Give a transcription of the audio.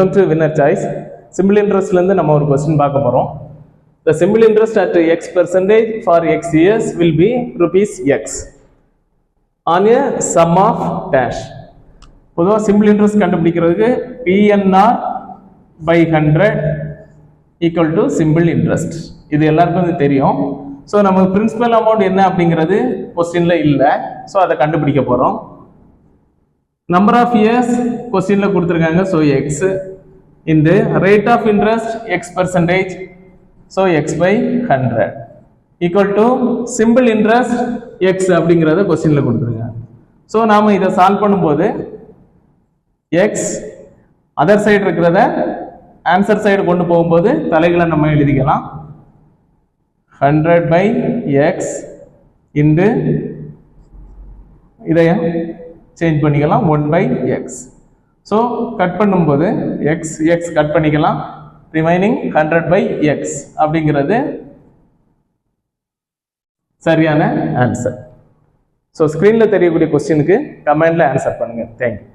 Welcome to winner choice. Simple interest lende நம்ம ஒரு question பார்க்க போறோம். The simple interest at x percentage for x years will be rupees x on a sum of dash. பொதுவா simple interest கண்டுபிடிக்கிறதுக்கு PNR by 100 equal to simple interest. இது எல்லாருக்கும் தெரியும். So நமக்கு principal amount என்ன அப்படிங்கிறது क्वेश्चनல இல்ல. So அதை கண்டுபிடிக்க போறோம். Number of years questionல கொடுத்திருக்காங்க. So x in the rate of interest x percentage, so x by 100 equal to simple interest x அப்படிங்கறத क्वेश्चनல கொடுத்திருக்காங்க. So நாம இத சால்வ் பண்ணும்போது x other side இருக்குறத answer side கொண்டு போகும்போது தலைகளை நம்ம எழுதிக்கலாம். 100 by x into இதைய சேஞ்ச் பண்ணிக்கலாம் 1 by x. So கட் பண்ணும்போது x கட் பண்ணிக்கலாம், ரிமைனிங் 100 by x அப்படிங்கிறது சரியான ஆன்சர். ஸோ ஸ்க்ரீனில் தெரியக்கூடிய கொஸ்டினுக்கு கமெண்ட்ல ஆன்சர் பண்ணுங்க. தேங்க்யூ.